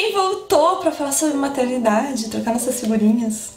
quem voltou pra falar sobre maternidade, trocar nossas figurinhas.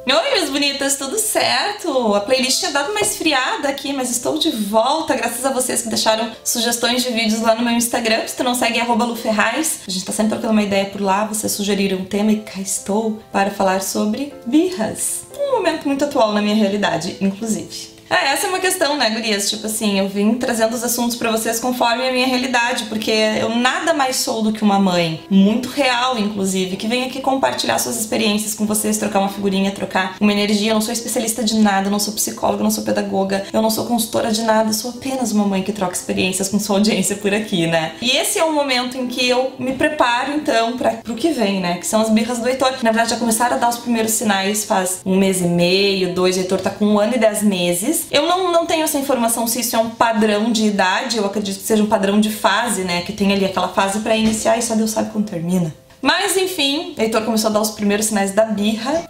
Oi, minhas bonitas, tudo certo? A playlist tinha dado uma esfriada aqui, mas estou de volta, graças a vocês que deixaram sugestões de vídeos lá no meu Instagram. Se tu não segue, @luferraz. A gente tá sempre trocando uma ideia por lá, vocês sugeriram um tema e cá estou para falar sobre birras. Um momento muito atual na minha realidade, inclusive. Essa é uma questão, né, gurias? Tipo assim, eu vim trazendo os assuntos pra vocês conforme a minha realidade, porque eu nada mais sou do que uma mãe, muito real, inclusive, que vem aqui compartilhar suas experiências com vocês, trocar uma figurinha, trocar uma energia. Eu não sou especialista de nada, eu não sou psicóloga, eu não sou pedagoga, eu não sou consultora de nada, eu sou apenas uma mãe que troca experiências com sua audiência por aqui, né? E esse é um momento em que eu me preparo, então, pro que vem, né? Que são as birras do Heitor, que na verdade já começaram a dar os primeiros sinais faz 1 mês e meio, 2, o Heitor tá com 1 ano e 10 meses. Eu não tenho essa informação se isso é um padrão de idade, eu acredito que seja um padrão de fase, né? Que tem ali aquela fase pra iniciar e só Deus sabe quando termina. Mas enfim, Heitor começou a dar os primeiros sinais da birra,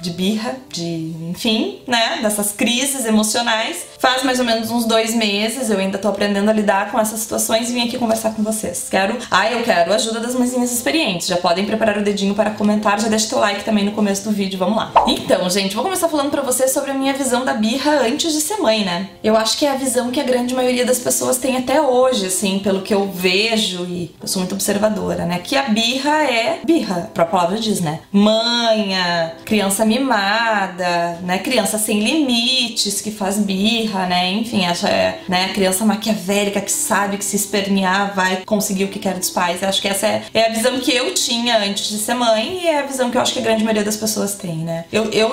enfim, né, dessas crises emocionais. Faz mais ou menos uns 2 meses, eu ainda tô aprendendo a lidar com essas situações e vim aqui conversar com vocês. Eu quero a ajuda das mãezinhas experientes. Já podem preparar o dedinho para comentar, já deixa teu like também no começo do vídeo, vamos lá. Então, gente, vou começar falando pra vocês sobre a minha visão da birra antes de ser mãe, né? Eu acho que é a visão que a grande maioria das pessoas tem até hoje, assim, pelo que eu vejo, e eu sou muito observadora, né? Que a birra é birra. A própria palavra diz, né? Manha, criança mimada, né? Criança sem limites, que faz birra, né? Enfim, né? Criança maquiavélica que sabe que se espernear vai conseguir o que quer dos pais. Eu acho que essa é a visão que eu tinha antes de ser mãe e é a visão que eu acho que a grande maioria das pessoas tem, né?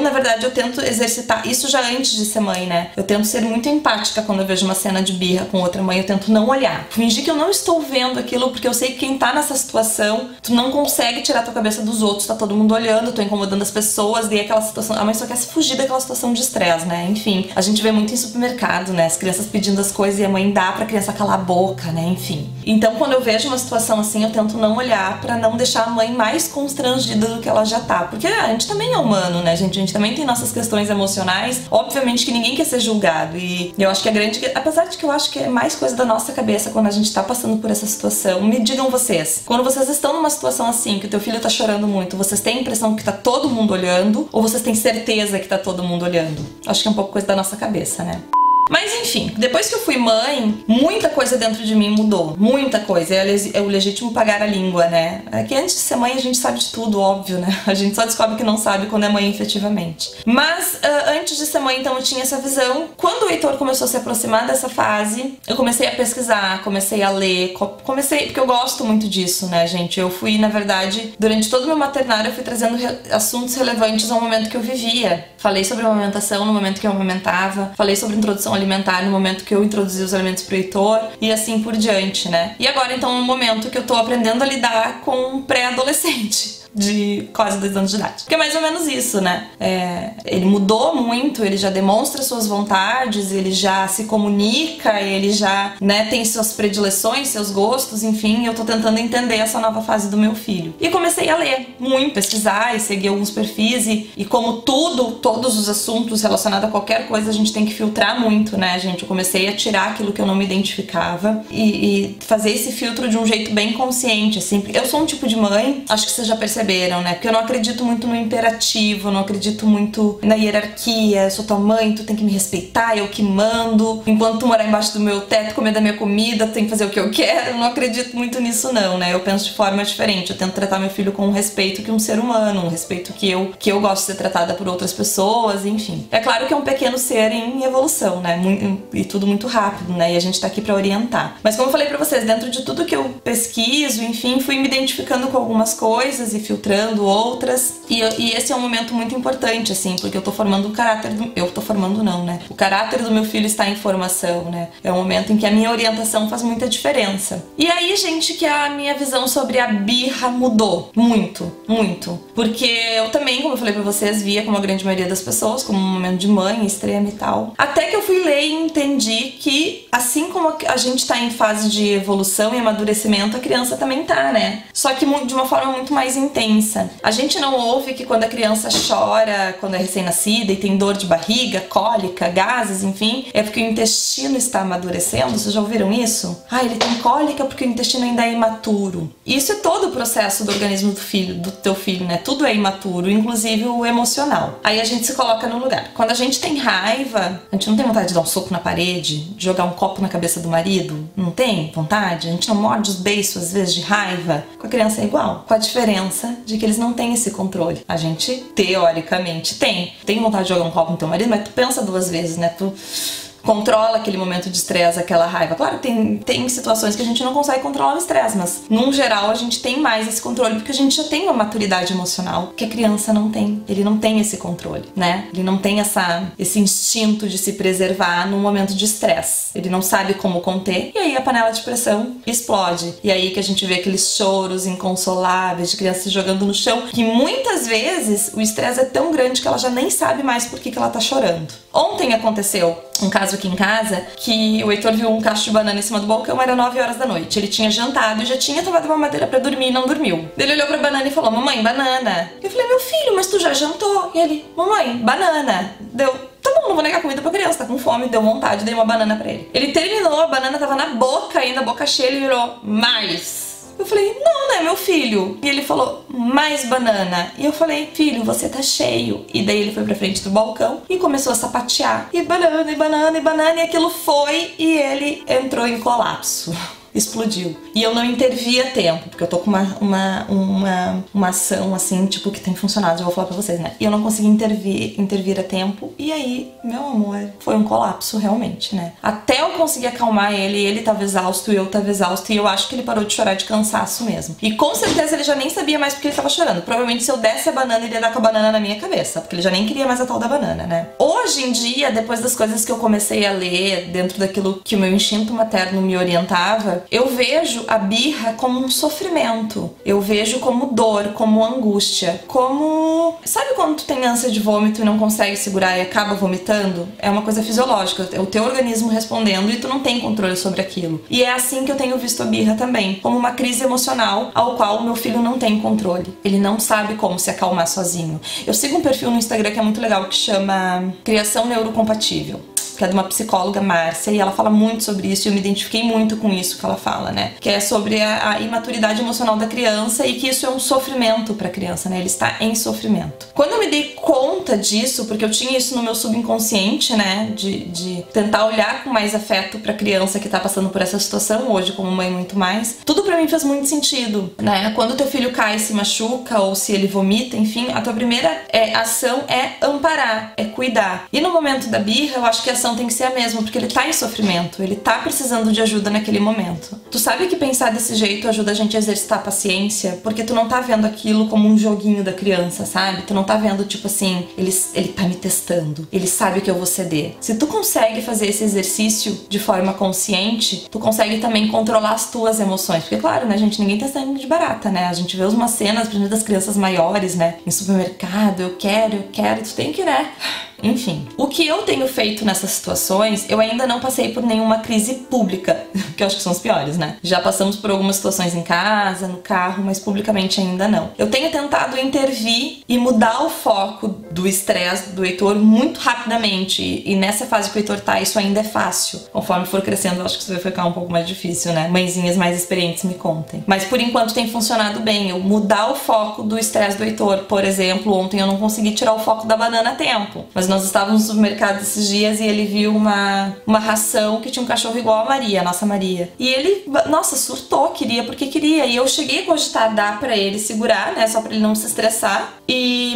Na verdade, eu tento exercitar isso já antes de ser mãe, né? Eu tento ser muito empática quando eu vejo uma cena de birra com outra mãe, eu tento não olhar. Fingir que eu não estou vendo aquilo, porque eu sei que quem tá nessa situação, tu não consegue tirar tua cabeça dos outros, tá todo mundo olhando, tô incomodando as pessoas, daí aquela situação, a mãe só quer se fugir daquela situação de estresse, né? Enfim, a gente vê muito em supermercado, né? As crianças pedindo as coisas e a mãe dá pra criança calar a boca, né? Enfim. Então, quando eu vejo uma situação assim, eu tento não olhar pra não deixar a mãe mais constrangida do que ela já tá. Porque a gente também é humano, né, gente? A gente também tem nossas questões emocionais. Obviamente que ninguém quer ser julgado. E eu acho que apesar de que eu acho que é mais coisa da nossa cabeça quando a gente tá passando por essa situação, me digam vocês, quando vocês estão numa situação assim, que o teu filho tá chorando muito, vocês têm a impressão que tá todo mundo olhando ou vocês têm certeza que tá todo mundo olhando? Acho que é um pouco coisa da nossa cabeça, né? Mas enfim, depois que eu fui mãe, muita coisa dentro de mim mudou. Muita coisa. É o legítimo pagar a língua, né? É que antes de ser mãe a gente sabe de tudo, óbvio, né? A gente só descobre que não sabe quando é mãe efetivamente. Mas antes de ser mãe, então, eu tinha essa visão. Quando o Heitor começou a se aproximar dessa fase, eu comecei a pesquisar, comecei a ler, porque eu gosto muito disso, né, gente? Eu fui, na verdade, durante todo o meu maternário, eu fui trazendo assuntos relevantes ao momento que eu vivia. Falei sobre amamentação no momento que eu amamentava, falei sobre introdução alimentar no momento que eu introduzi os alimentos pro Heitor e assim por diante, né? E agora então é um momento que eu tô aprendendo a lidar com um pré-adolescente de quase 2 anos de idade. Que é mais ou menos isso, né? Ele mudou muito, ele já demonstra suas vontades, ele já se comunica, ele já, né, tem suas predileções, seus gostos, enfim, eu tô tentando entender essa nova fase do meu filho. E comecei a ler muito, pesquisar e seguir alguns perfis e como todos os assuntos relacionados a qualquer coisa, a gente tem que filtrar muito, né, gente? Eu comecei a tirar aquilo que eu não me identificava e fazer esse filtro de um jeito bem consciente, assim. Eu sou um tipo de mãe, acho que vocês já perceberam, né? Porque eu não acredito muito no imperativo, eu não acredito muito na hierarquia. Eu sou tua mãe, tu tem que me respeitar, eu que mando. Enquanto tu morar embaixo do meu teto, comer da minha comida, tu tem que fazer o que eu quero. Eu não acredito muito nisso, não, né? Eu penso de forma diferente. Eu tento tratar meu filho com um respeito que um ser humano, um respeito que eu gosto de ser tratada por outras pessoas, enfim. É claro que é um pequeno ser em evolução, né? E tudo muito rápido, né? E a gente tá aqui pra orientar. Mas como eu falei pra vocês, dentro de tudo que eu pesquiso, enfim, fui me identificando com algumas coisas e filtrando outras. E esse é um momento muito importante, assim, porque eu tô formando o caráter do... Eu tô formando não, né? O caráter do meu filho está em formação, né? É um momento em que a minha orientação faz muita diferença. E aí, gente, que a minha visão sobre a birra mudou. Muito, muito. Porque eu também, como eu falei pra vocês, via como a grande maioria das pessoas, como um momento de mãe extrema e tal. Até que eu fui ler e entendi que, assim como a gente tá em fase de evolução e amadurecimento, a criança também tá, né? Só que de uma forma muito mais intensa. intensa. A gente não ouve que quando a criança chora, quando é recém-nascida e tem dor de barriga, cólica, gases, enfim, é porque o intestino está amadurecendo. Vocês já ouviram isso? Ah, ele tem cólica porque o intestino ainda é imaturo. Isso é todo o processo do organismo do teu filho, né? Tudo é imaturo, inclusive o emocional. Aí a gente se coloca no lugar. Quando a gente tem raiva, a gente não tem vontade de dar um soco na parede, de jogar um copo na cabeça do marido? Não tem vontade? A gente não morde os beiços às vezes de raiva? Com a criança é igual, com a diferença de que eles não têm esse controle. A gente, teoricamente, tem. Tem vontade de jogar um copo no teu marido, mas tu pensa duas vezes, né? Tu controla aquele momento de estresse, aquela raiva. Claro, tem situações que a gente não consegue controlar o estresse, mas num geral a gente tem mais esse controle porque a gente já tem uma maturidade emocional que a criança não tem. Ele não tem esse controle, né? Ele não tem esse instinto de se preservar num momento de estresse. Ele não sabe como conter e aí a panela de pressão explode. E aí que a gente vê aqueles choros inconsoláveis de criança se jogando no chão, que muitas vezes o estresse é tão grande que ela já nem sabe mais por que ela tá chorando. Ontem aconteceu um caso aqui em casa que o Heitor viu um cacho de banana em cima do balcão, era 9 horas da noite. Ele tinha jantado e já tinha tomado uma madeira pra dormir e não dormiu. Ele olhou pra banana e falou: mamãe, banana. Eu falei: meu filho, mas tu já jantou? E ele: mamãe, banana. Deu: tá bom, não vou negar comida pra criança, tá com fome, deu vontade, dei uma banana pra ele. Ele terminou, a banana tava na boca ainda, boca cheia, ele virou: mais. Eu falei: não, né, meu filho? E ele falou: mais banana. E eu falei: filho, você tá cheio. E daí ele foi pra frente do balcão e começou a sapatear. E banana, e banana, e banana. E aquilo foi e ele entrou em colapso. Explodiu. E eu não intervi a tempo, porque eu tô com uma ação assim, tipo, que tem funcionado, já vou falar pra vocês, né? E eu não consegui intervir a tempo, e aí, meu amor, foi um colapso realmente, né? Até eu conseguir acalmar ele tava exausto, eu tava exausto, e eu acho que ele parou de chorar de cansaço mesmo. E com certeza ele já nem sabia mais porque ele tava chorando. Provavelmente se eu desse a banana, ele ia dar com a banana na minha cabeça, porque ele já nem queria mais a tal da banana, né? Hoje em dia, depois das coisas que eu comecei a ler, dentro daquilo que o meu instinto materno me orientava, eu vejo a birra como um sofrimento. Eu vejo como dor, como angústia, como... Sabe quando tu tem ânsia de vômito e não consegue segurar e acaba vomitando? É uma coisa fisiológica, é o teu organismo respondendo e tu não tem controle sobre aquilo. E é assim que eu tenho visto a birra também, como uma crise emocional ao qual o meu filho não tem controle. Ele não sabe como se acalmar sozinho. Eu sigo um perfil no Instagram que é muito legal, que chama Criação Neurocompatível, que é de uma psicóloga, Márcia, e ela fala muito sobre isso, e eu me identifiquei muito com isso que ela fala, né? Que é sobre a imaturidade emocional da criança e que isso é um sofrimento pra criança, né? Ele está em sofrimento. Quando eu me dei conta disso, porque eu tinha isso no meu subconsciente, né? De tentar olhar com mais afeto pra criança que tá passando por essa situação, hoje como mãe muito mais, tudo pra mim fez muito sentido, né? Quando teu filho cai e se machuca, ou se ele vomita, enfim, a tua primeira ação é amparar, é cuidar. E no momento da birra, eu acho que a ação tem que ser a mesma, porque ele tá em sofrimento, ele tá precisando de ajuda naquele momento. Tu sabe que pensar desse jeito ajuda a gente a exercitar a paciência, porque tu não tá vendo aquilo como um joguinho da criança, sabe? Tu não tá vendo, tipo assim, ele tá me testando, ele sabe que eu vou ceder. Se tu consegue fazer esse exercício de forma consciente, tu consegue também controlar as tuas emoções, porque claro, né, gente, ninguém tá sangue de barata, né? A gente vê umas cenas, principalmente das crianças maiores, né, em supermercado, eu quero, tu tem que, né? Enfim, o que eu tenho feito nessas situações, eu ainda não passei por nenhuma crise pública, que eu acho que são as piores, né? Já passamos por algumas situações em casa, no carro, mas publicamente ainda não. Eu tenho tentado intervir e mudar o foco do estresse do Heitor muito rapidamente, e nessa fase que o Heitor tá, isso ainda é fácil. Conforme for crescendo, eu acho que isso vai ficar um pouco mais difícil, né? Mãezinhas mais experientes me contem. Mas por enquanto tem funcionado bem, eu mudar o foco do estresse do Heitor. Por exemplo, ontem eu não consegui tirar o foco da banana a tempo, mas nós estávamos no supermercado esses dias e ele viu uma ração que tinha um cachorro igual a Maria, a nossa Maria. E ele, nossa, surtou, queria porque queria. E eu cheguei a cogitar dar pra ele segurar, né, só pra ele não se estressar.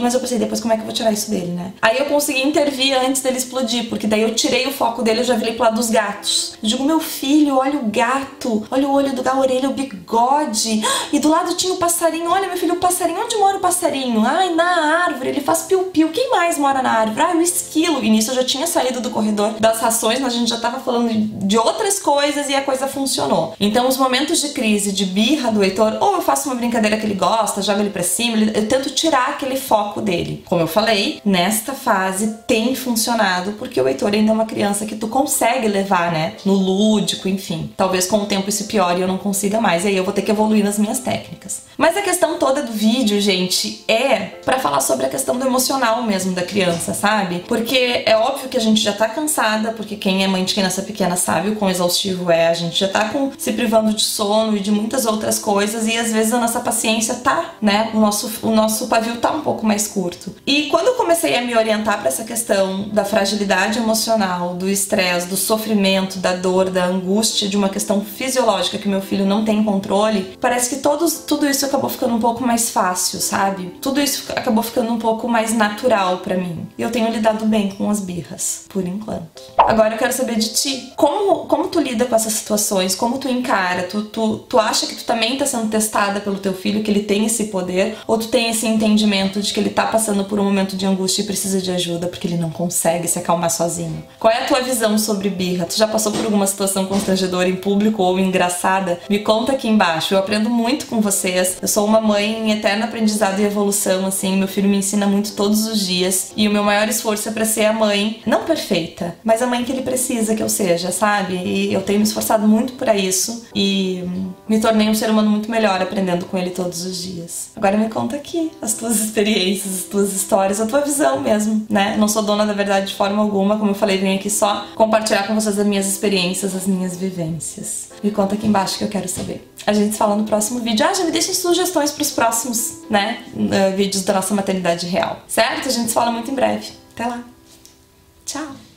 Mas eu pensei, depois como é que eu vou tirar isso dele, né? Aí eu consegui intervir antes dele explodir, porque daí eu tirei o foco dele, eu já virei pro lado dos gatos. Eu digo: meu filho, olha o gato, olha o olho da orelha, o bigode. E do lado tinha o passarinho, olha meu filho, o passarinho, onde mora o passarinho? Ai, na árvore, ele faz piu-piu. Quem mais mora na árvore? Ai, o esquilo. E nisso eu já tinha saído do corredor das rações, mas a gente já tava falando de outras coisas e a coisa funcionou. Então os momentos de crise, de birra do Heitor, ou eu faço uma brincadeira que ele gosta, jogo ele pra cima, eu tento tirar aquele foco dele. Como eu falei, nesta fase tem funcionado, porque o Heitor ainda é uma criança que tu consegue levar, né, no lúdico, enfim. Talvez com o tempo isso piore e eu não consiga mais, e aí eu vou ter que evoluir nas minhas técnicas. Mas a questão toda do vídeo, gente, é pra falar sobre a questão do emocional mesmo da criança, sabe? Porque é óbvio que a gente já tá cansada, porque quem é mãe de criança pequena sabe o quão exaustivo é, a gente já tá se privando de sono e de muitas outras coisas, e às vezes a nossa paciência tá, né? O nosso pavio tá um pouco mais curto. E quando eu comecei a me orientar pra essa questão da fragilidade emocional, do estresse, do sofrimento, da dor, da angústia, de uma questão fisiológica que meu filho não tem controle, parece que tudo isso acabou ficando um pouco mais fácil, sabe? Tudo isso acabou ficando um pouco mais natural pra mim. E eu tenho lidado bem com as birras, por enquanto. Agora eu quero saber de ti. Como tu lida com essas situações? Como tu encara? Tu acha que tu também tá sendo testada pelo teu filho, que ele tem esse poder? Ou tu tem esse entendimento de que ele tá passando por um momento de angústia e precisa de ajuda porque ele não consegue se acalmar sozinho? Qual é a tua visão sobre birra? Tu já passou por alguma situação constrangedora em público ou engraçada? Me conta aqui embaixo. Eu aprendo muito com vocês. Eu sou uma mãe em eterno aprendizado e evolução, assim. Meu filho me ensina muito todos os dias. E o meu maior esforço é pra ser a mãe, não perfeita, mas a mãe que ele precisa que eu seja, sabe? E eu tenho me esforçado muito pra isso. E me tornei um ser humano muito melhor aprendendo com ele todos os dias. Agora me conta aqui as tuas experiências, as tuas histórias, a tua visão mesmo, né? Não sou dona da verdade de forma alguma, como eu falei, venho aqui só compartilhar com vocês as minhas experiências, as minhas vivências. Me conta aqui embaixo que eu quero saber. A gente se fala no próximo vídeo. Já me deixem sugestões pros próximos, né, vídeos da nossa maternidade real, certo? A gente se fala muito em breve. Até lá. Tchau!